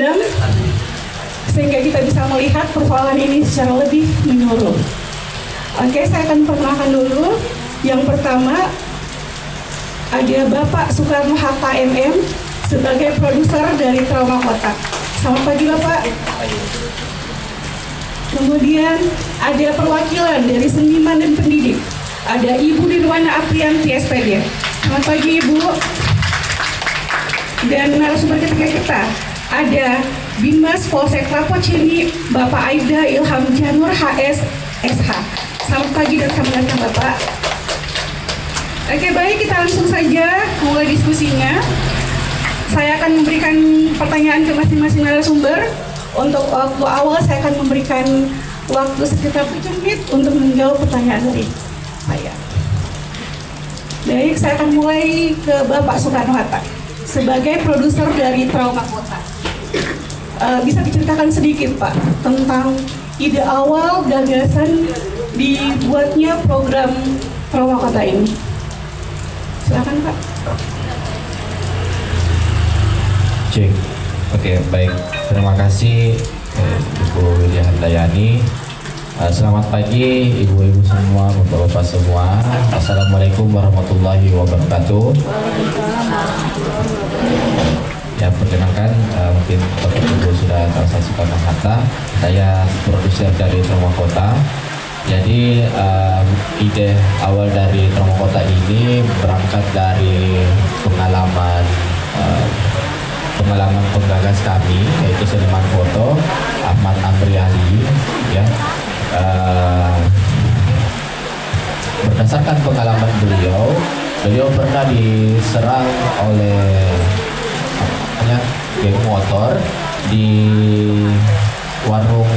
padam sehingga kita bisa melihat persoalan ini secara lebih menyeluruh. Oke, saya akan perkenalkan dulu. Yang pertama ada Bapak Soekarno Hatta MM sebagai produser dari Trauma Kota. Selamat pagi Bapak. Kemudian ada perwakilan dari seniman dan pendidik. Ada Ibu Nirwana Aprianti SPD. Selamat pagi Ibu. Dan narasumber ketiga kita ada Binmas Polsek Rapocini, Bapak Aida Ilham Janur HS SH. Selamat pagi dan selamat datang Bapak. Oke, baik, kita langsung saja mulai diskusinya. Saya akan memberikan pertanyaan ke masing-masing narasumber. Untuk waktu awal saya akan memberikan waktu sekitar 7 menit untuk menjawab pertanyaan dari saya. Baik, saya akan mulai ke Bapak Soekarno Hatta sebagai produser dari Trauma Kota. Bisa diceritakan sedikit Pak tentang ide awal gagasan dibuatnya program Trauma Kota ini? Silakan Pak. Cek. Oke, baik. Terima kasih Ibu Widya Handayani. Selamat pagi ibu-ibu semua, bapak-bapak semua. Assalamualaikum warahmatullahi wabarakatuh. Ya, perkenalkan, mungkin Bapak Ibu sudah tahu saya Soekarno Hatta. Saya produser dari Trauma Kota. Jadi ide awal dari Trauma Kota ini berangkat dari pengalaman penggagas kami, yaitu seniman foto Ahmad Amriali, ya. Berdasarkan pengalaman beliau pernah diserang oleh geng motor di warung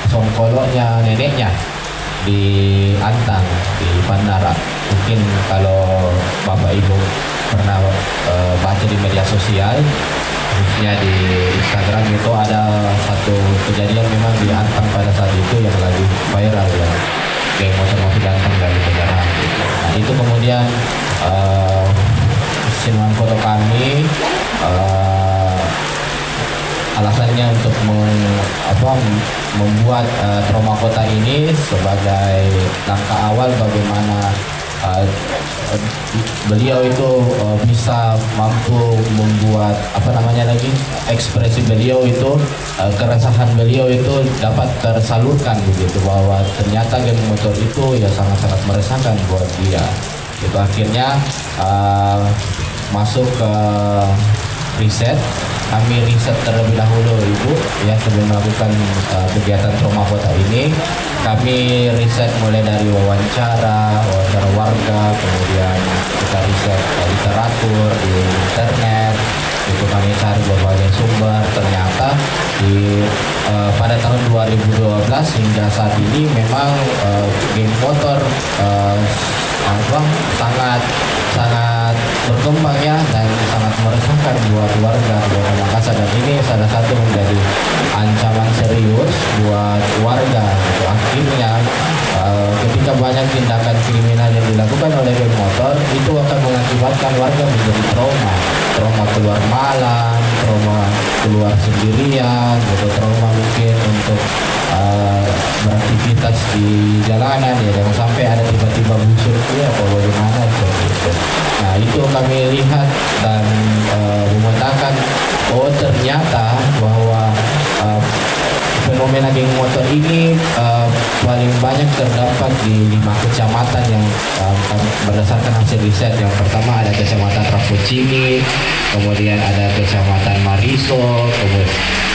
songkoloknya neneknya di Antang, di Bandara. Mungkin kalau Bapak Ibu pernah baca di media sosial, khususnya di Instagram, itu ada satu kejadian memang di Antang pada saat itu yang lagi viral, ya, geng motor Antang dari penjara. Nah, itu kemudian seniman foto kami alasannya untuk membuat Trauma Kota ini sebagai langkah awal bagaimana beliau itu bisa mampu membuat ekspresi beliau itu, keresahan beliau itu dapat tersalurkan begitu, bahwa ternyata geng motor itu ya sangat-sangat meresahkan buat dia. Itu akhirnya masuk ke riset. Kami riset terlebih dahulu Ibu, ya, sebelum melakukan kegiatan Trauma Kota ini. Kami riset mulai dari wawancara warga, kemudian kita riset literatur di internet. Itu kami cari berbagai sumber. Ternyata pada tahun 2012 hingga saat ini memang geng motor sangat berkembang, ya, dan sangat meresahkan buat warga Kota Makassar, dan ini salah satu menjadi ancaman serius buat warga. Gitu. Akhirnya ketika banyak tindakan kriminal yang dilakukan oleh geng motor, itu akan mengakibatkan warga menjadi trauma keluar malam, trauma keluar sendirian, gitu, trauma mungkin untuk beraktivitas di jalanan, ya, jangan sampai ada tiba-tiba muncul, ya, apa bagaimana seperti itu. Nah, itu kami lihat dan memetakan, oh ternyata bahwa fenomena geng motor ini paling banyak terdapat di 5 kecamatan yang berdasarkan hasil riset. Yang pertama ada Kecamatan Rapocini, kemudian ada Kecamatan Mariso,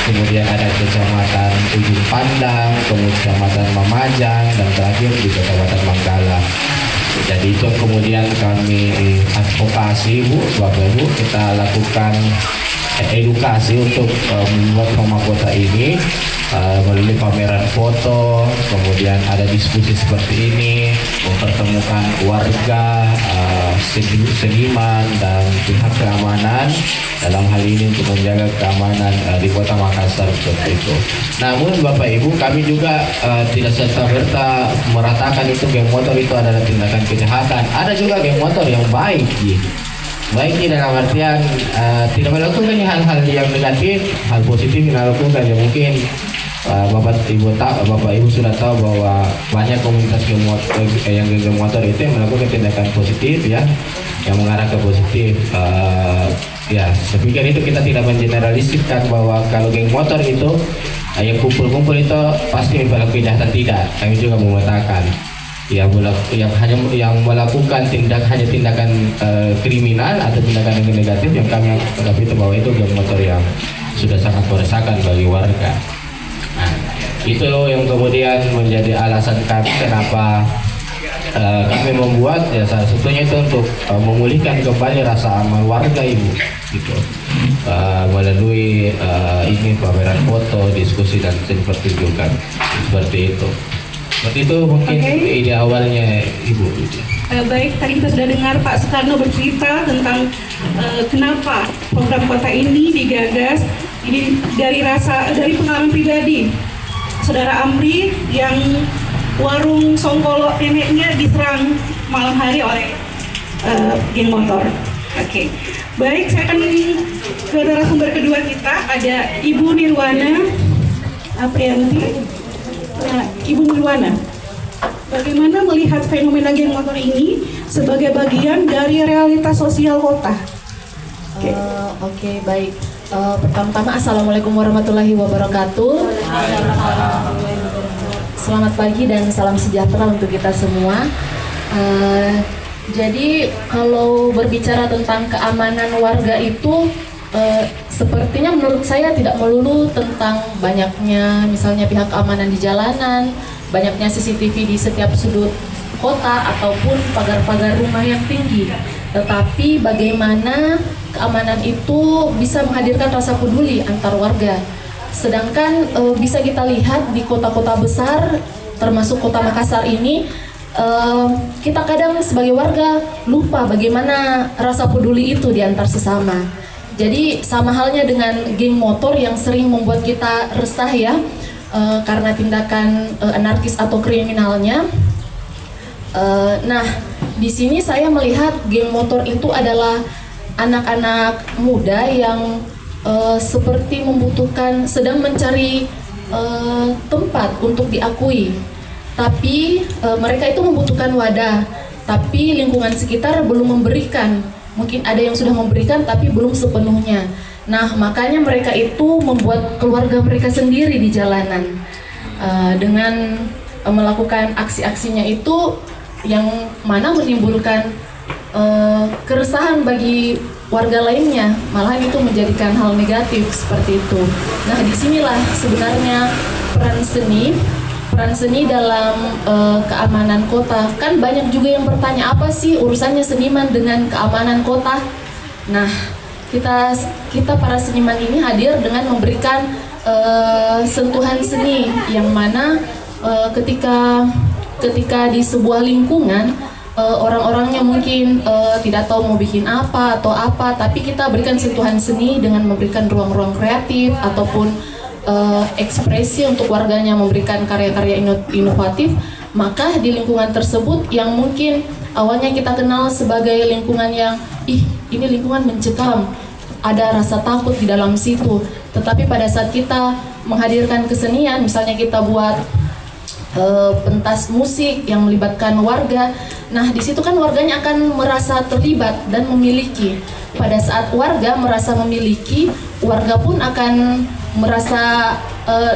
kemudian ada Kecamatan Ujung Pandang, kemudian Kecamatan Mamajang, dan terakhir di Kecamatan Manggala. Jadi itu kemudian kami advokasi, Bu, Bapak Ibu, kita lakukan edukasi untuk membuat Trauma Kota ini melalui pameran foto, kemudian ada diskusi seperti ini, mempertemukan warga, seniman, dan pihak keamanan dalam hal ini untuk menjaga keamanan di Kota Makassar seperti itu. Namun Bapak Ibu, kami juga tidak serta-merta meratakan itu geng motor itu adalah tindakan kejahatan. Ada juga geng motor yang baik, gitu. baik dalam artian tidak melakukan hal-hal yang negatif, hal positif yang dilakukan. Ya mungkin Bapak Ibu sudah tahu bahwa banyak komunitas yang geng motor itu yang melakukan tindakan positif ya, yang mengarah ke positif. Ya, saya pikir itu kita tidak mengeneralisirkan bahwa kalau geng motor itu yang kumpul-kumpul itu pasti melakukan kejahatan, tidak. Kami juga memetakan yang melakukan tindakan kriminal atau tindakan yang negatif yang kami anggap itu bahwa itu geng motor yang sudah sangat meresahkan bagi warga. Nah, itu yang kemudian menjadi alasan kami kenapa kami membuat, ya salah satunya itu untuk memulihkan kembali rasa aman warga Ibu gitu, melalui ini pameran foto, diskusi dan pertunjukan seperti itu. Seperti itu mungkin ide awalnya Ibu. Baik, tadi kita sudah dengar Pak Soekarno bercerita tentang kenapa program kota ini digagas. Ini dari pengalaman pribadi Saudara Amri yang warung Songkolo neneknya diserang malam hari oleh geng motor. Oke. Baik, saya akan ke narasumber kedua kita, ada Ibu Nirwana Aprianti. Nah, Ibu Nirwana, bagaimana melihat fenomena geng motor ini sebagai bagian dari realitas sosial kota? Oke, baik. Pertama-tama Assalamualaikum warahmatullahi wabarakatuh. Selamat pagi dan salam sejahtera untuk kita semua. Jadi kalau berbicara tentang keamanan warga itu sepertinya menurut saya tidak melulu tentang banyaknya misalnya pihak keamanan di jalanan, banyaknya CCTV di setiap sudut kota ataupun pagar-pagar rumah yang tinggi, tetapi bagaimana keamanan itu bisa menghadirkan rasa peduli antar warga. Sedangkan bisa kita lihat di kota-kota besar termasuk kota Makassar ini, kita kadang sebagai warga lupa bagaimana rasa peduli itu di antar sesama. Jadi sama halnya dengan geng motor yang sering membuat kita resah ya, karena tindakan anarkis atau kriminalnya. Nah, di sini saya melihat geng motor itu adalah anak-anak muda yang seperti sedang mencari tempat untuk diakui. Tapi mereka itu membutuhkan wadah, tapi lingkungan sekitar belum memberikan. Mungkin ada yang sudah memberikan tapi belum sepenuhnya. Nah, makanya mereka itu membuat keluarga mereka sendiri di jalanan. Dengan melakukan aksi-aksinya itu yang mana menimbulkan keresahan bagi warga lainnya, malahan itu menjadikan hal negatif seperti itu. Nah, disinilah sebenarnya peran seni dalam keamanan kota. Kan banyak juga yang bertanya, apa sih urusannya seniman dengan keamanan kota? Nah, kita para seniman ini hadir dengan memberikan sentuhan seni yang mana ketika di sebuah lingkungan orang-orangnya mungkin tidak tahu mau bikin apa atau apa, tapi kita berikan sentuhan seni dengan memberikan ruang-ruang kreatif ataupun ekspresi untuk warganya memberikan karya-karya inovatif. Maka di lingkungan tersebut yang mungkin awalnya kita kenal sebagai lingkungan yang ini lingkungan mencekam, ada rasa takut di dalam situ, tetapi pada saat kita menghadirkan kesenian, misalnya kita buat pentas musik yang melibatkan warga, nah di situ kan warganya akan merasa terlibat dan memiliki. Pada saat warga merasa memiliki, warga pun akan merasa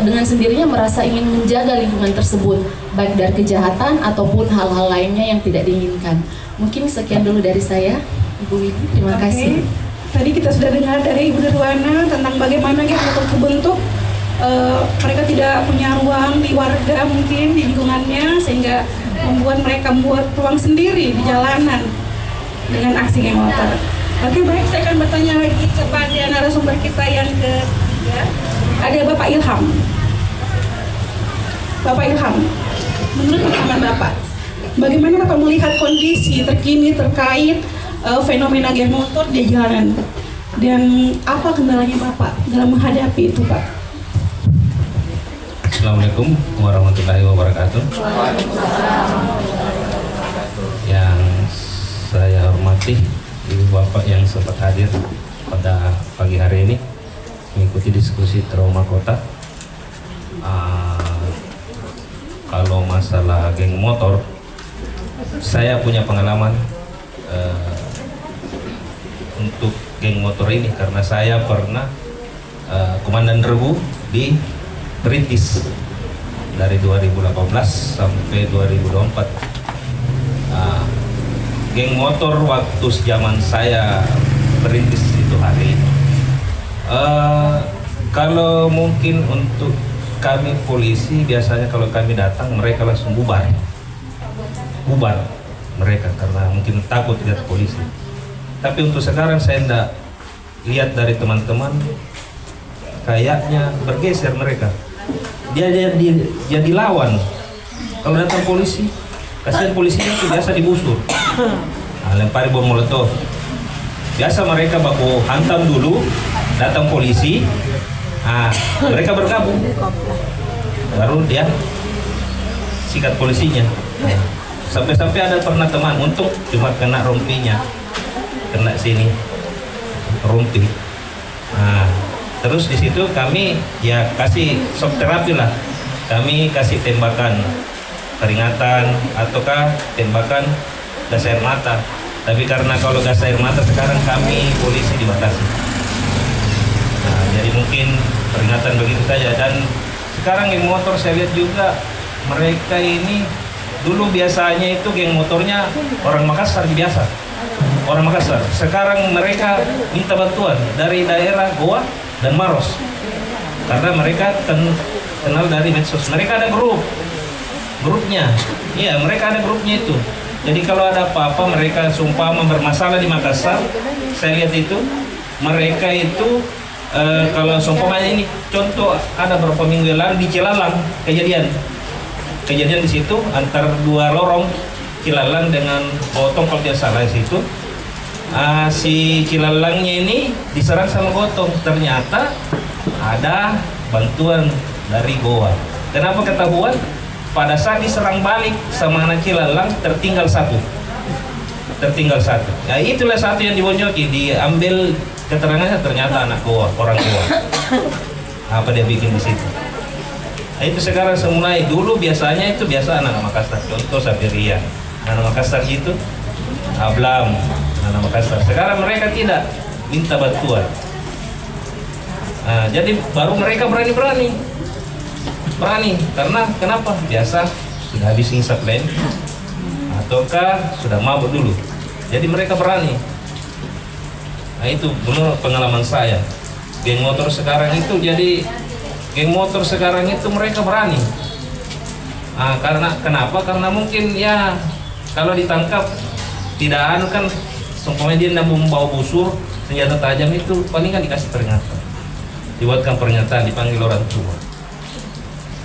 dengan sendirinya merasa ingin menjaga lingkungan tersebut, baik dari kejahatan ataupun hal-hal lainnya yang tidak diinginkan. Mungkin sekian dulu dari saya, Ibu Widi. Terima kasih. Tadi kita sudah dengar dari Ibu Nirwana tentang bagaimana geng motor terbentuk. Mereka tidak punya ruang di warga mungkin di lingkungannya, sehingga membuat mereka membuat ruang sendiri di jalanan dengan aksi geng motor. Oke, baik, saya akan bertanya lagi kepada narasumber kita yang ketiga. Ada Bapak Ilham. Bapak Ilham, menurut pengalaman Bapak, bagaimana Bapak melihat kondisi terkini terkait fenomena geng motor di jalanan? Dan apa kendalanya Bapak dalam menghadapi itu, Pak? Assalamualaikum warahmatullahi wabarakatuh. Yang saya hormati Ibu Bapak yang sempat hadir pada pagi hari ini mengikuti diskusi trauma kota. Kalau masalah geng motor, saya punya pengalaman untuk geng motor ini karena saya pernah komandan regu di Perintis dari 2018 sampai 2024. Geng motor waktu zaman saya Perintis itu hari. Kalau mungkin untuk kami polisi biasanya kalau kami datang mereka langsung bubar mereka karena mungkin takut lihat polisi. Tapi untuk sekarang saya tidak lihat dari teman-teman kayaknya bergeser mereka. Dia jadi lawan. Kalau datang polisi, kasihan polisinya itu biasa digusur. Lempar bom molotov. Biasa mereka baku hantam dulu, datang polisi. Mereka bergabung. Baru dia sikat polisinya. Sampai-sampai ada pernah teman untuk cuma kena rompinya. Kena sini rumpi. Terus di situ kami ya kasih shock terapi lah. Kami kasih tembakan peringatan ataukah tembakan gas air mata. Tapi karena kalau gas air mata sekarang kami polisi dibatasi. Jadi mungkin peringatan begitu saja. Dan sekarang geng motor saya lihat juga mereka ini dulu biasanya itu geng motornya orang Makassar biasa. Orang Makassar. Sekarang mereka minta bantuan dari daerah Goa dan Maros. Karena mereka kenal dari medsos. Mereka ada grupnya. Iya, mereka ada grupnya itu. Jadi kalau ada apa-apa mereka sumpah bermasalah di Makassar, saya lihat itu mereka itu kalau seumpamanya ini contoh ada beberapa minggu yang lalu di Cilalang kejadian di situ antar dua lorong Cilalang dengan Gotong kalau tidak salah di situ. Si Cilalangnya ini diserang sama Gotong, ternyata ada bantuan dari Goa. Kenapa ketahuan? Pada saat diserang balik sama anak Cilalang tertinggal satu. Ya itulah satu yang dibonyoki, diambil keterangannya ternyata anak Goa, orang Goa. Apa dia bikin di situ? Itu sekarang semulai dulu biasanya itu biasa anak Makassar, contoh Sabiria, anak Makassar itu Ablam, anak Makassar. Sekarang mereka tidak minta bantuan. Jadi baru mereka berani karena kenapa? Biasa sudah habis ngisap lain ataukah sudah mabuk dulu. Jadi mereka berani. Itu menurut pengalaman saya. Geng motor sekarang itu mereka berani. Karena kenapa? Karena mungkin ya kalau ditangkap tidak kan seumpamanya dia tidak membawa busur senjata tajam itu paling kan dikasih peringatan, dibuatkan pernyataan, dipanggil orang tua.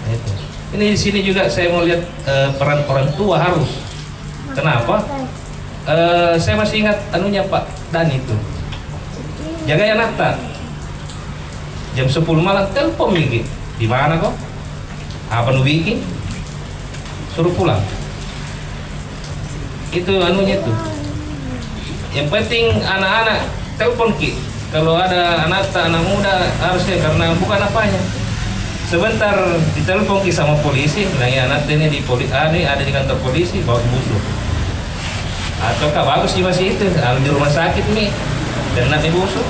Itu. Ini di sini juga saya mau lihat peran orang tua harus. Kenapa? Saya masih ingat anunya Pak Dan itu jaga anak tak jam 10 malam telepon lagi, di mana kok? Apa nu bikin? Suruh pulang. Itu anunya tuh. Yang penting anak-anak telepon ki. Kalau ada anak muda harusnya karena bukan apanya. Sebentar ditelepon ki sama polisi, bilangnya anak ini di ada di kantor polisi bawa busuk. Atau bagus sih masih itu, di rumah sakit nih dan nanti busuk.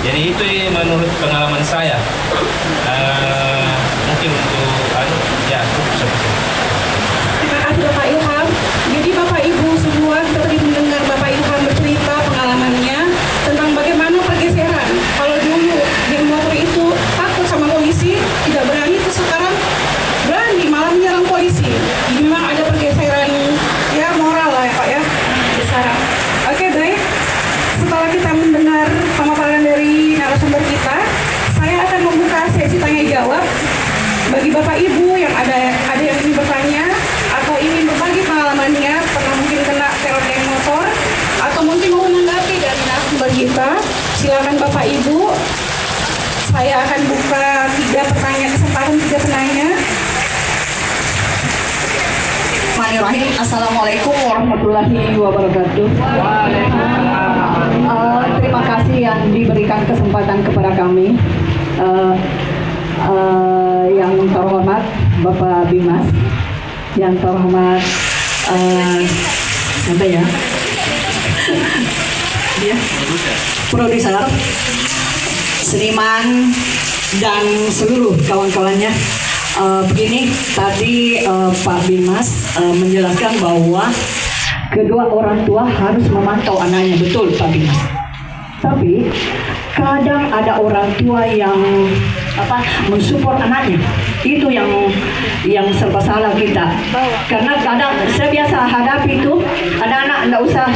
Jadi itu menurut pengalaman saya. Mungkin untuk ya seperti itu. Terima kasih Bapak Ilham. Jadi Bapak Ibu semua kita tadi mendengar Bapak Ilham bercerita pengalamannya tentang bagaimana pergeseran. Kalau dulu geng motor itu takut sama polisi, tidak berani, terus sekarang berani malah menyerang polisi. Jadi memang ada pergeseran ya moral lah ya Pak ya sekarang. Oke baik. Setelah kita mendengar pemaparan dari narasumber kita, saya akan membuka sesi tanya jawab bagi Bapak Ibu yang ada yang ingin bertanya atau ingin berbagi pengalamannya pernah mungkin kena teror geng motor atau mungkin mau menanggapi dari narasumber kita. Silakan Bapak Ibu. Saya akan buka kesempatan 3 penanya. Bismillahirrahmanirrahim. Assalamualaikum warahmatullahi wabarakatuh. Terima kasih yang diberikan kesempatan kepada kami. Yang terhormat Bapak Bimas, yang terhormat siapa ya? Dia produser, seniman, dan seluruh kawan-kawannya. Begini, tadi Pak Bimas menjelaskan bahwa kedua orang tua harus memantau anaknya, betul Pak Bimas. Tapi kadang ada orang tua yang mensupport anaknya, itu yang serba salah kita. Karena kadang saya biasa hadapi itu ada anak nggak usah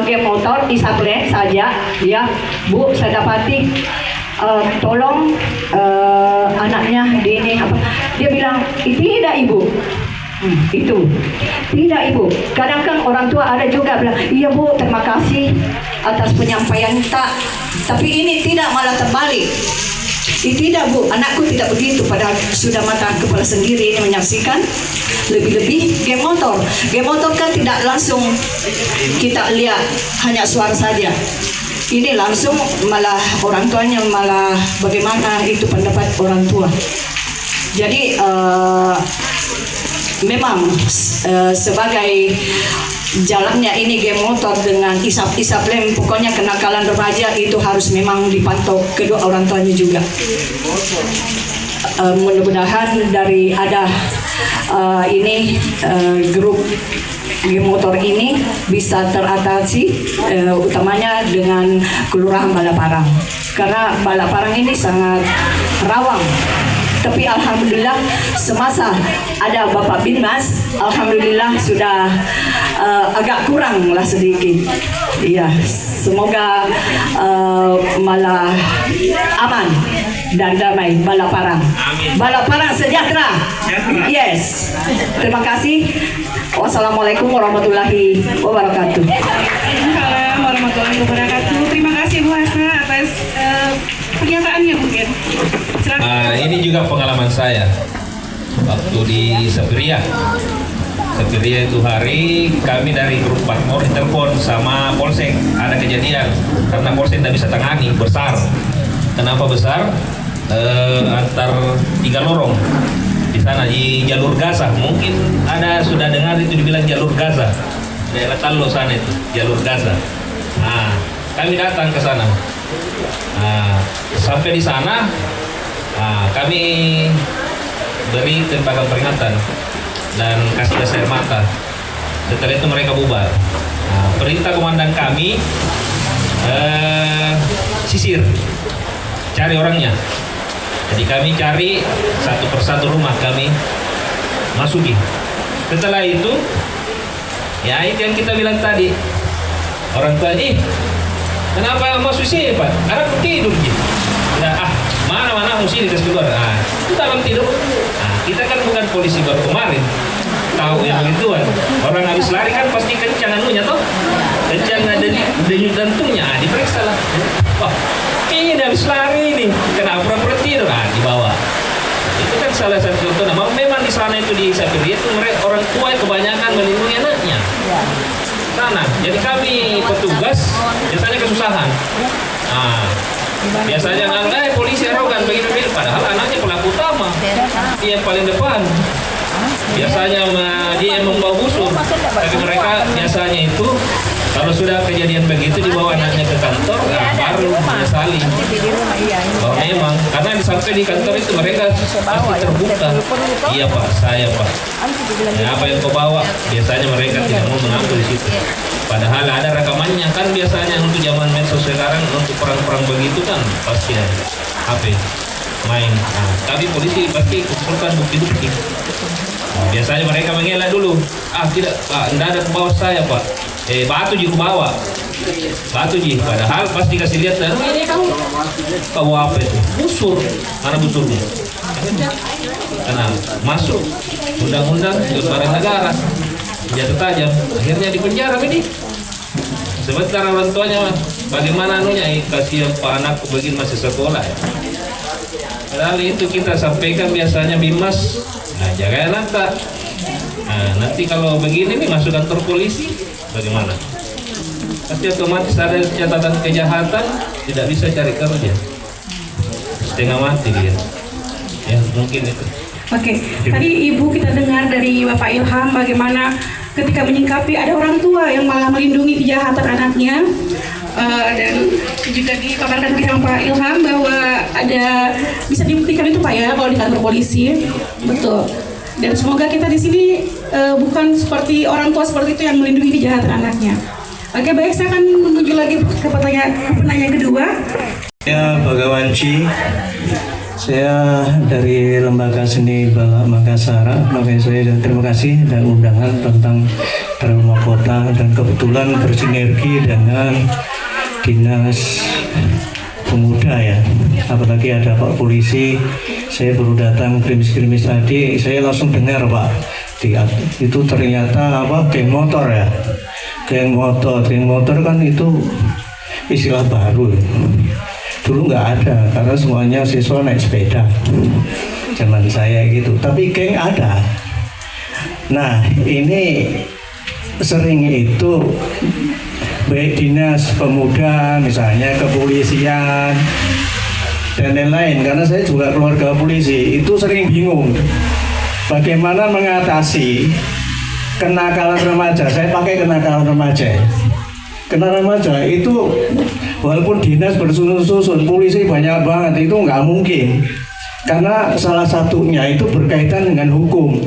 game motor, isaple saja, ya Bu, saya dapati tolong anaknya di ini apa? Dia bilang tidak ibu. Itu tidak ibu. Kadang kan orang tua ada juga bilang iya Bu, terima kasih atas penyampaian tak. Tapi ini tidak, malah terbalik. Tidak Bu, anakku tidak begitu. Padahal sudah mata kepala sendiri ini menyaksikan. Lebih-lebih game motor. Game motor kan tidak langsung kita lihat, hanya suara saja. Ini langsung malah orang tuanya malah bagaimana itu pendapat orang tua. Jadi memang sebagai jalannya ini game motor dengan isap-isap lem, pokoknya kenakalan remaja itu harus memang dipantau kedua orang tuanya juga. Mudah-mudahan dari ada ini grup game motor ini bisa teratasi, utamanya dengan Kelurahan Balaparang, karena Balaparang ini sangat rawan. Tapi alhamdulillah semasa ada Bapak Bimas, alhamdulillah sudah agak kurang lah sedikit. Iya, semoga malah aman dan damai Balaparang. Balaparang sejahtera. Yes. Terima kasih. Wassalamualaikum warahmatullahi wabarakatuh. Waalaikumsalam warahmatullahi wabarakatuh. Terima kasih Bu Hasna atas pernyataannya mungkin. Silakan. Ini juga pengalaman saya waktu di Sapiria. Sapiria itu hari kami dari grup Patmor ditelepon sama Polsek, ada kejadian karena Polsek tidak bisa tangani, besar. Kenapa besar? Antar 3 lorong di sana di jalur Gaza. Mungkin ada sudah dengar itu dibilang jalur Gaza, daerah Tallo sana itu jalur Gaza. Nah, kami datang ke sana. Nah, sampai di sana, kami beri tembakan peringatan dan kasih gas air mata. Setelah itu mereka bubar. Nah, perintah komandan kami sisir, cari orangnya. Jadi kami cari satu persatu rumah, kami masuki. Setelah itu, ya itu yang kita bilang tadi, orang tua ini kenapa masuk sini Pak? Karena aku tidur gitu. Ya, mana mesti dikasih keluar. Itu dalam tidur. Kita kan bukan polisi baru kemarin, tahu yang begituan. Orang habis lari kan pasti kencang anunya toh, kencang ada denyut jantungnya, diperiksa lah. Wah, ini habis lari ini, kena pura-pura tidur, dibawa. Itu kan salah satu contoh. Memang di sana itu di Sapiria itu mereka orang tua kebanyakan melindungi anaknya. Sana, jadi kami petugas biasanya kesusahan. Biasanya polisi arogan begini-begini, padahal anaknya pelaku utama, dia yang paling depan. Biasanya dia yang membawa busur, tapi mereka biasanya itu kalau sudah kejadian begitu dibawa anaknya ke kantor, baru menyesali. Bahwa memang karena sampai di kantor itu mereka pasti terbuka. Iya Pak, saya Pak. Apa yang kau bawa? Biasanya mereka tidak mau mengaku di situ. Padahal ada rekamannya kan, biasanya untuk zaman medsos sekarang untuk perang-perang begitu kan pasti ada HP main. Tapi polisi pasti kumpulkan bukti-bukti. Biasanya mereka mengelak dulu. Tidak Pak, tidak ada ke bawah saya Pak. Batu ji bawa. Batu ji. Padahal pas dikasih lihat, ini kau bawa apa itu? Busur. Mana busurnya? Karena masuk undang-undang keluaran negara. Senjata tajam. Akhirnya dipenjara ini. Sebentar orang tuanya, bagaimana anunya? Kasihan Pak, anakku begini masih sekolah ya. Padahal itu kita sampaikan biasanya Bimas, jaga anak tak. Nah, nanti kalau begini nih masuk kantor polisi, bagaimana? Pasti otomatis ada catatan kejahatan, tidak bisa cari kerja, setengah mati dia. Ya mungkin itu. Oke, tadi Ibu kita dengar dari Bapak Ilham bagaimana ketika menyingkapi ada orang tua yang malah melindungi kejahatan anaknya. Dan juga dipaparkan tadi sama Pak Ilham bahwa ada bisa dibuktikan itu Pak ya kalau di kantor polisi. Betul. Dan semoga kita di sini bukan seperti orang tua seperti itu yang melindungi kejahatan anaknya. Oke, baik, saya akan menuju lagi ke pertanyaan kedua. Saya Bagawanci, saya dari Lembaga Seni Balak Makassar. Makanya saya terima kasih dan undangan tentang Trauma Kota dan kebetulan bersinergi dengan Dinas Pemuda ya. Apalagi ada Pak Polisi, saya baru datang krimis-krimis tadi, saya langsung dengar Pak, itu ternyata geng motor ya. Geng motor kan itu istilah baru ya. Dulu nggak ada karena semuanya siswa naik sepeda zaman saya gitu, tapi geng ada. Nah ini sering itu baik dinas pemuda misalnya, kepolisian dan lain-lain, karena saya juga keluarga polisi, itu sering bingung bagaimana mengatasi kenakalan remaja. Saya pakai kenakalan remaja. Kenakalan remaja itu walaupun dinas bersusun-susun, polisi banyak banget, itu nggak mungkin. Karena salah satunya itu berkaitan dengan hukum.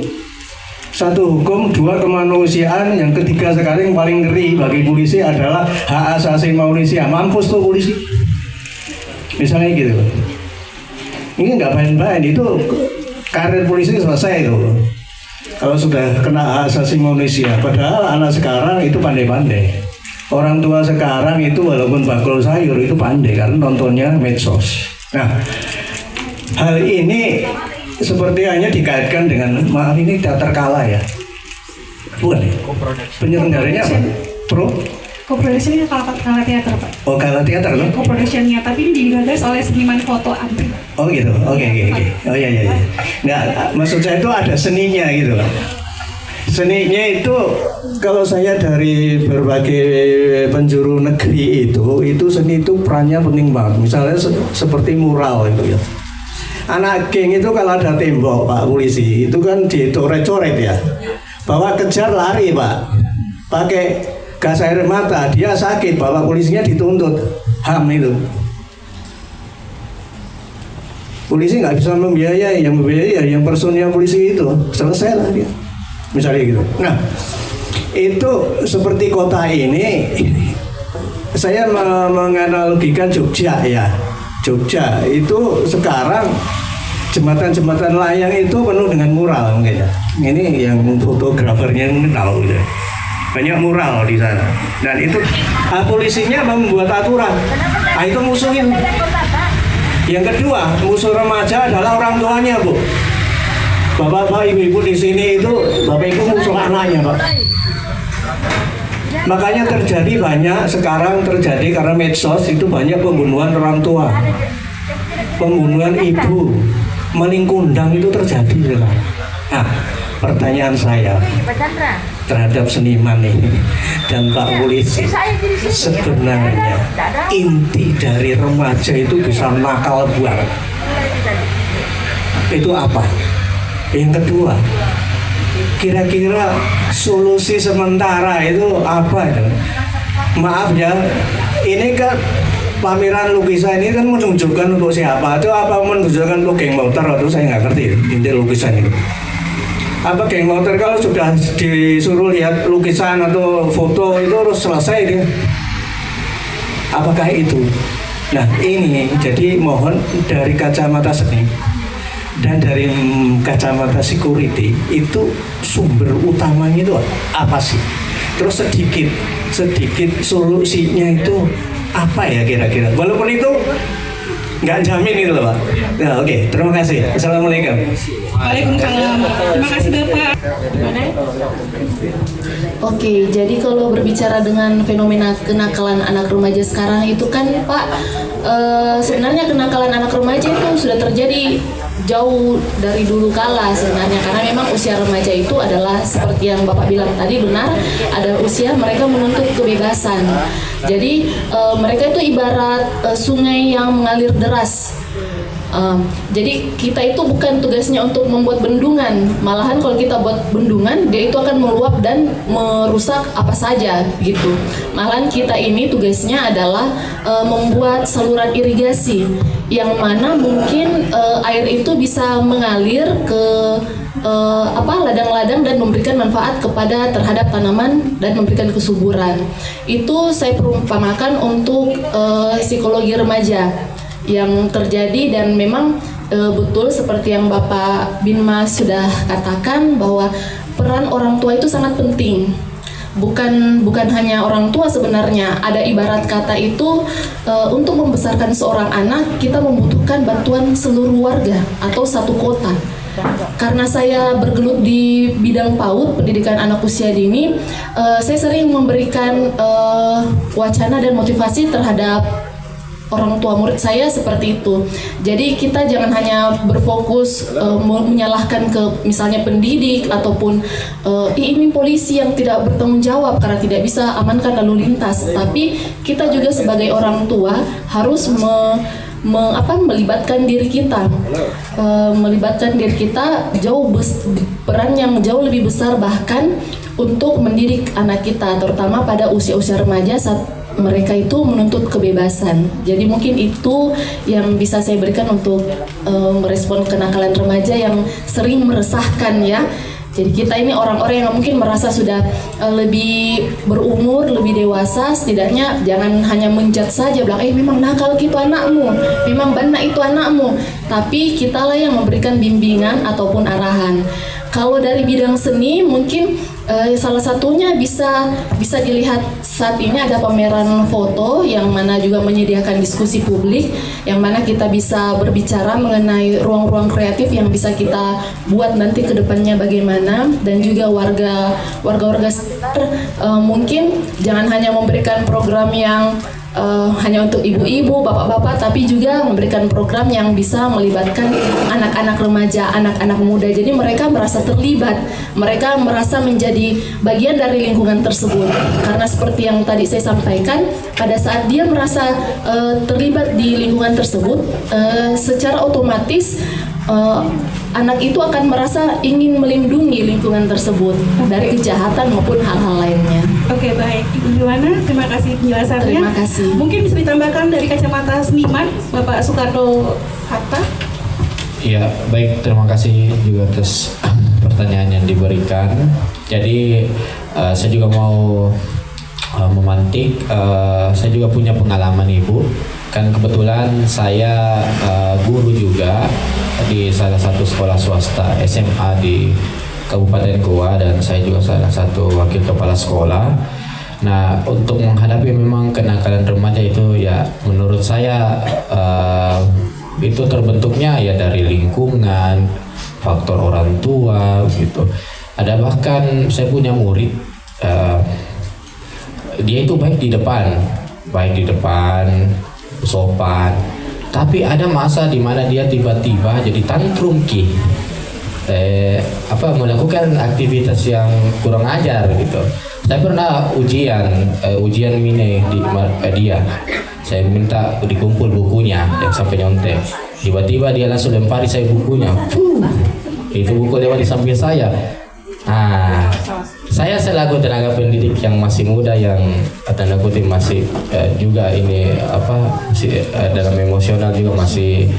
Satu hukum, dua kemanusiaan, yang ketiga sekali yang paling ngeri bagi polisi adalah hak asasi manusia. Mampus tuh polisi. Misalnya gitu. Ini nggak main-main, itu karir polisi selesai itu. Kalau sudah kena hak asasi manusia, padahal anak sekarang itu pandai-pandai. Orang tua sekarang itu walaupun bakul sayur itu pandai karena nontonnya medsos. Nah, hal ini seperti hanya dikaitkan dengan, maaf ini teater kala ya, bukan ya? Penyelenggaranya apa? Co-production Kala Teater Pak. Oh, Kala Teater loh? Co-productionnya, tapi ini digagas oleh seniman foto Andri. Oh gitu, oke. Oh iya. Nggak, maksud saya itu ada seninya gitu loh. Seninya itu kalau saya dari berbagai penjuru negeri itu seni itu perannya penting banget. Misalnya seperti mural itu ya. Anak geng itu kalau ada tembok Pak Polisi itu kan dicoret-coret ya. Bawa kejar lari Pak. Pakai gas air mata, dia sakit, Bapak polisinya dituntut HAM itu. Polisi nggak bisa membiayai, yang personil polisi itu selesai lah dia. Misalnya gitu. Nah, itu seperti kota ini, saya menganalogikan Jogja ya. Jogja itu sekarang jembatan-jembatan layang itu penuh dengan mural mungkin ya. Ini yang fotografernya mungkin tahu gitu. Banyak mural di sana. Dan itu polisinya membuat aturan. Nah, itu musuhin. Yang kedua, musuh remaja adalah orang tuanya, Bu. Bapak-bapak, ibu-ibu di sini itu, bapak ibu musuh anaknya, Pak. Makanya sekarang terjadi karena medsos itu banyak pembunuhan orang tua, pembunuhan ibu, maling kundang itu terjadi sekarang. Nah, pertanyaan saya terhadap seniman ini dan Pak Polisi, sebenarnya inti dari remaja itu bisa nakal banget. Itu apa? Yang kedua, kira-kira solusi sementara itu apa itu? Maaf ya, ini kan pameran lukisan ini kan menunjukkan untuk siapa? Itu apa menunjukkan untuk geng motor? Atau saya nggak ngerti inti lukisan itu. Apa geng motor kalau sudah disuruh lihat lukisan atau foto itu harus selesai dia? Apakah itu? Nah ini jadi mohon dari kacamata seni dan dari kacamata security itu sumber utamanya itu apa sih? Terus sedikit solusinya itu apa ya kira-kira? Walaupun itu nggak jamin itu loh Pak. Nah, oke, terima kasih. Assalamualaikum. Waalaikumsalam. Terima kasih Bapak. Oke, jadi kalau berbicara dengan fenomena kenakalan anak remaja sekarang itu kan Pak, sebenarnya kenakalan anak remaja itu sudah terjadi jauh dari dulu kala sebenarnya, karena memang usia remaja itu adalah seperti yang Bapak bilang tadi, benar, ada usia mereka menuntut kebebasan. Jadi mereka itu ibarat sungai yang mengalir deras. Jadi kita itu bukan tugasnya untuk membuat bendungan, malahan kalau kita buat bendungan dia itu akan meluap dan merusak apa saja gitu. Malahan kita ini tugasnya adalah membuat saluran irigasi yang mana mungkin air itu bisa mengalir ke ladang-ladang dan memberikan manfaat kepada terhadap tanaman dan memberikan kesuburan. Itu saya perumpamakan untuk psikologi remaja yang terjadi, dan memang betul seperti yang Bapak Binmas sudah katakan bahwa peran orang tua itu sangat penting. Bukan hanya orang tua sebenarnya, ada ibarat kata itu untuk membesarkan seorang anak kita membutuhkan bantuan seluruh warga atau satu kota. Karena saya bergelut di bidang PAUD, pendidikan anak usia dini, saya sering memberikan wacana dan motivasi terhadap orang tua murid saya seperti itu. Jadi kita jangan hanya berfokus menyalahkan ke misalnya pendidik ataupun ini polisi yang tidak bertanggung jawab karena tidak bisa amankan lalu lintas. Tapi kita juga sebagai orang tua harus melibatkan diri kita, peran yang jauh lebih besar bahkan untuk mendidik anak kita, terutama pada usia-usia remaja saat mereka itu menuntut kebebasan. Jadi mungkin itu yang bisa saya berikan untuk merespon kenakalan remaja yang sering meresahkan ya. Jadi kita ini orang-orang yang mungkin merasa sudah lebih berumur, lebih dewasa, setidaknya jangan hanya menjudge saja, bilang memang nakal gitu anakmu, memang bandel itu anakmu. Tapi kitalah yang memberikan bimbingan ataupun arahan. Kalau dari bidang seni mungkin salah satunya bisa dilihat saat ini ada pameran foto yang mana juga menyediakan diskusi publik yang mana kita bisa berbicara mengenai ruang-ruang kreatif yang bisa kita buat nanti ke depannya bagaimana, dan juga warga-warga sekitar mungkin jangan hanya memberikan program yang hanya untuk ibu-ibu, bapak-bapak, tapi juga memberikan program yang bisa melibatkan anak-anak remaja, anak-anak muda. Jadi mereka merasa terlibat, mereka merasa menjadi bagian dari lingkungan tersebut. Karena seperti yang tadi saya sampaikan, pada saat dia merasa terlibat di lingkungan tersebut, secara otomatis anak itu akan merasa ingin melindungi lingkungan tersebut dari kejahatan maupun hal-hal lainnya. Oke, baik. Ibu Yuwana, terima kasih penjelasannya. Terima kasih. Mungkin bisa ditambahkan dari kacamata seniman, Bapak Soekarno Hatta. Ya, baik, terima kasih juga atas pertanyaan yang diberikan. Jadi saya juga mau memantik, saya juga punya pengalaman Ibu. Kan kebetulan saya guru juga di salah satu sekolah swasta SMA di Kabupaten Goa, dan saya juga salah satu wakil kepala sekolah. Nah, untuk menghadapi memang kenakalan remaja itu ya menurut saya itu terbentuknya ya dari lingkungan, faktor orang tua gitu. Ada bahkan saya punya murid dia itu baik di depan, sopan, tapi ada masa di mana dia tiba-tiba jadi tantrum melakukan aktivitas yang kurang ajar gitu. Saya pernah ujian mini di dia. Saya minta dikumpul bukunya yang sampai nyontek. Tiba-tiba dia langsung lempari saya bukunya. Itu buku lewat di samping saya. Nah, saya selaku tenaga pendidik yang masih muda, yang tanda kutip masih juga ini masih dalam emosional juga masih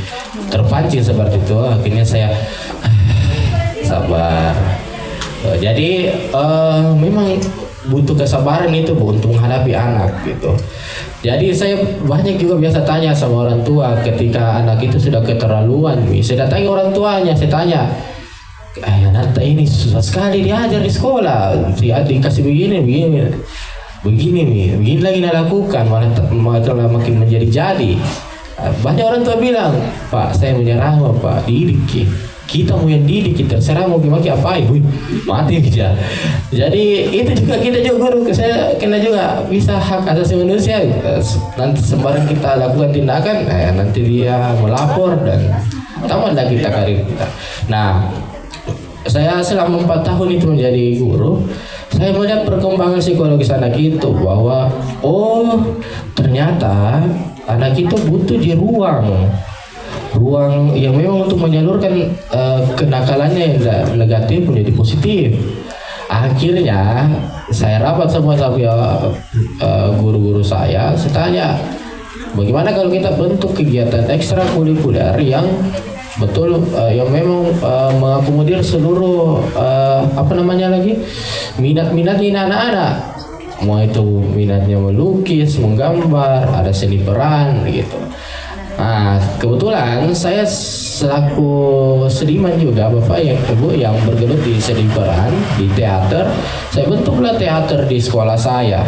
terpancing seperti itu. Akhirnya saya sabar. Jadi memang butuh kesabaran itu Bu untuk menghadapi anak gitu. Jadi saya banyak juga biasa tanya sama orang tua ketika anak itu sudah keterlaluan. Saya datangi orang tuanya, saya tanya, anak ini susah sekali diajar di sekolah, dikasih begini lagi lakukan, malah makin menjadi-jadi. Banyak orang tua bilang, Pak, saya menyerah Pak, didik kita mau yang didik, kita terserah mau gimana apa mati aja. Jadi itu juga kita juga guru, saya kena juga bisa hak asasi manusia. Nanti sembarang kita lakukan tindakan, nanti dia melapor dan tamatlah kita karir kita. Nah, saya selama 4 tahun itu menjadi guru, saya melihat perkembangan psikologis anak itu bahwa ternyata anak itu butuh di ruang yang memang untuk menyalurkan kenakalannya yang negatif menjadi positif. Akhirnya saya rapat sama guru-guru saya tanya, bagaimana kalau kita bentuk kegiatan ekstrakurikuler yang betul yang memang mengakomodir seluruh minat-minat ini anak-anak, mau itu minatnya melukis, menggambar, ada seni peran gitu. Nah, kebetulan saya selaku seniman juga, Bapak Ibu yang bergelut di seni peran, di teater, saya bentuklah teater di sekolah saya.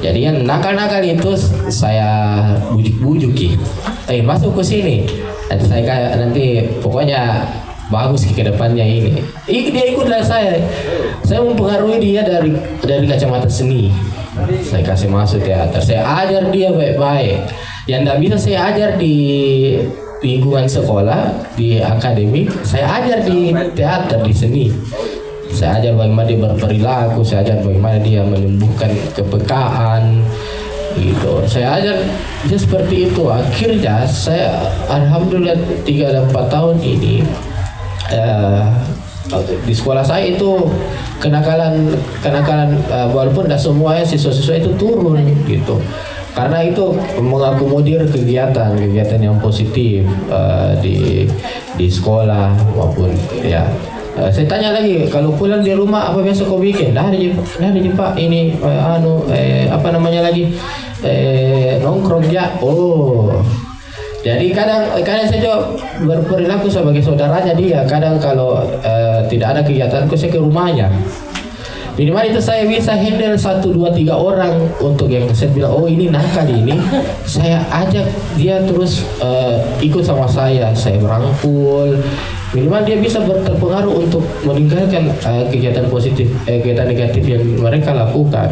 Jadi yang nakal-nakal itu saya bujuk-bujuki, masuk ke sini. Nanti pokoknya bagus ke depannya ini. Dia ikutlah saya mempengaruhi dia dari kacamata seni. Saya kasih masuk teater, saya ajar dia baik-baik. Yang tidak bisa saya ajar di lingkungan sekolah, di akademik, saya ajar di teater, di seni. Saya ajar bagaimana dia berperilaku, saya ajar bagaimana dia menyembuhkan kepekaan, gitu. Saya ajar dia seperti itu. Akhirnya saya alhamdulillah 3 dan 4 tahun ini di sekolah saya itu kenakalan walaupun tidak semuanya siswa-siswa itu turun gitu. Karena itu mengakomodir kegiatan yang positif di sekolah maupun ya. Saya tanya lagi, kalau pulang di rumah apa biasa kau bikin? Dah ada Pak ini nongkrong ya. Jadi kadang saya juga berperilaku sebagai saudaranya dia. Kadang kalau tidak ada kegiatanku, saya ke rumahnya. Minimal itu saya bisa handle 1, 2, 3 orang untuk yang saya bilang, ini nakal ini. Saya ajak dia terus ikut sama saya merangkul. Minimal dia bisa terpengaruh untuk meninggalkan kegiatan positif, kegiatan negatif yang mereka lakukan.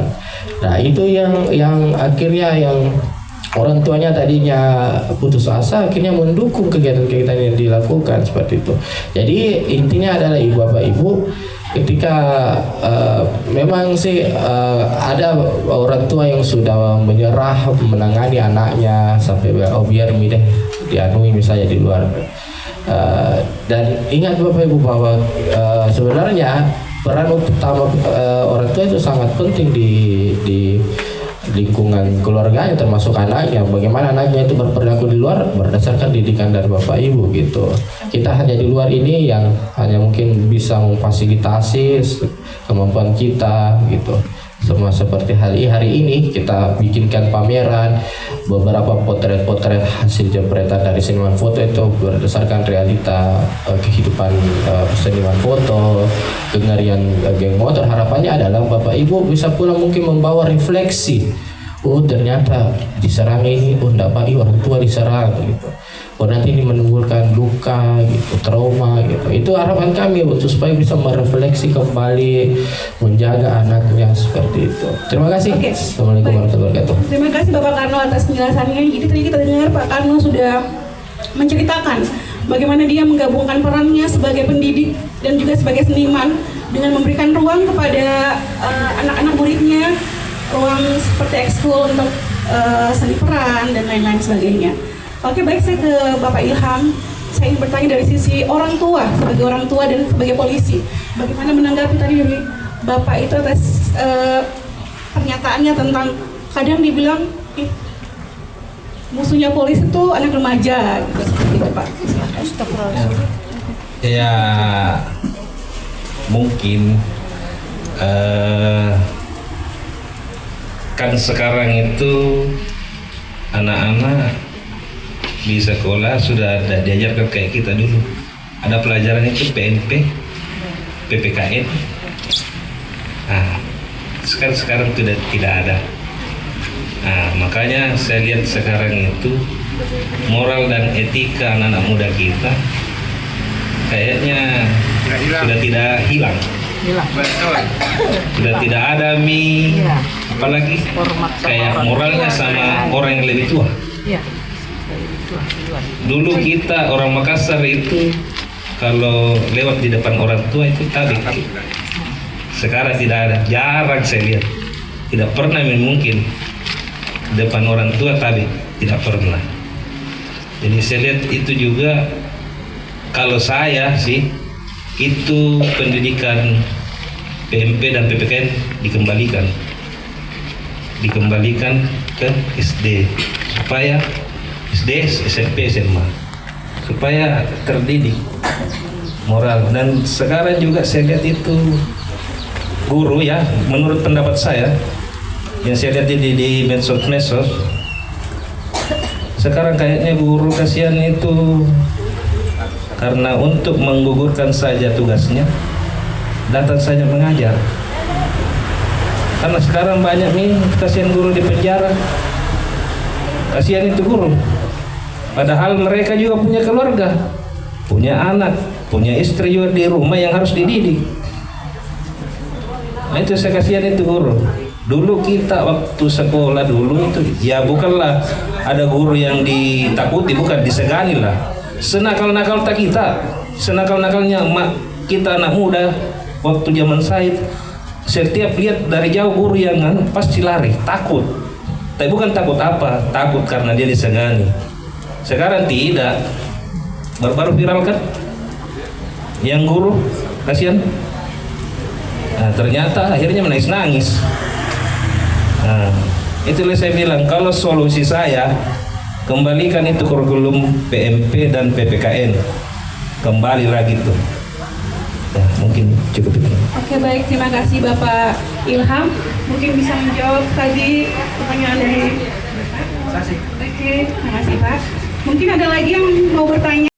Nah itu yang akhirnya yang orang tuanya tadinya putus asa akhirnya mendukung kegiatan-kegiatan yang dilakukan seperti itu. Jadi intinya adalah bapak ibu, ketika memang sih ada orang tua yang sudah menyerah menangani anaknya sampai biar deh dianui misalnya di luar. Dan ingat bapak ibu bahwa sebenarnya peran utama orang tua itu sangat penting di lingkungan keluarganya termasuk anaknya. Bagaimana anaknya itu berperilaku di luar berdasarkan didikan dari bapak ibu gitu. Kita hanya di luar ini yang hanya mungkin bisa memfasilitasi kemampuan kita gitu. Semua seperti hari ini kita bikinkan pameran beberapa potret-potret hasil jepretan dari seniman foto itu berdasarkan realita kehidupan seniman foto, kengerian geng motor. Harapannya adalah bapak ibu bisa pulang mungkin membawa refleksi. Ternyata diserang ini, enggak baik orang tua diserang gitu. Nanti ini menimbulkan luka gitu, trauma gitu. Itu harapan kami supaya bisa merefleksi kembali, menjaga anaknya seperti itu. Terima kasih. Assalamualaikum warahmatullahi wabarakatuh. Terima kasih Bapak Karno atas penjelasannya. Jadi tadi kita dengar Pak Karno sudah menceritakan bagaimana dia menggabungkan perannya sebagai pendidik dan juga sebagai seniman dengan memberikan ruang kepada anak-anak muridnya, ruang seperti ekskul untuk seni peran dan lain-lain sebagainya. Oke, baik, saya ke Bapak Ilham. Saya ingin bertanya dari sisi orang tua, sebagai orang tua dan sebagai polisi. Bagaimana menanggapi tadi dari Bapak itu atas pernyataannya tentang kadang dibilang musuhnya polisi itu anak remaja, gitu, seperti itu Pak. Ya, mungkin kan sekarang itu anak-anak di sekolah sudah ada diajarkan kayak kita dulu. Ada pelajaran itu PNP, PPKN. Nah, sekarang tidak ada. Nah, makanya saya lihat sekarang itu moral dan etika anak-anak muda kita kayaknya sudah tidak hilang. Sudah tidak ada apalagi kayak moralnya sama orang yang lebih tua. Dulu kita orang Makassar itu kalau lewat di depan orang tua itu tabik. Sekarang tidak ada, jarang saya lihat. Tidak pernah mungkin depan orang tua tabik, tidak pernah. Jadi saya lihat itu juga, kalau saya sih itu pendidikan PMP dan PPKN dikembalikan ke SD supaya SD, SMP, SMA supaya terdidik moral. Dan sekarang juga saya lihat itu guru ya, menurut pendapat saya yang saya lihat di medsos sekarang kayaknya guru kasihan itu karena untuk menggugurkan saja tugasnya datang saja mengajar. Karena sekarang banyak nih kasihan guru di penjara, kasihan itu guru, padahal mereka juga punya keluarga, punya anak, punya istri juga di rumah yang harus dididik. Nah itu saya kasihan itu guru. Dulu kita waktu sekolah dulu itu ya bukanlah ada guru yang ditakuti, bukan disegani lah. Senakal-nakal tak kita, senakal-nakalnya kita anak muda waktu zaman saya, setiap lihat dari jauh guru yang pasti lari, takut. Tapi bukan takut apa, takut karena dia disegani. Sekarang tidak. Baru-baru viral kan yang guru kasihan. Nah, ternyata akhirnya menangis-nangis. Nah, itulah saya bilang, kalau solusi saya kembalikan itu kurikulum PMP dan PPKN, kembali lagi tuh. Ya, mungkin cukup itu. Oke, baik, terima kasih Bapak Ilham. Mungkin bisa menjawab tadi pertanyaan dari Bapak. Oke, terima kasih Pak. Mungkin ada lagi yang mau bertanya.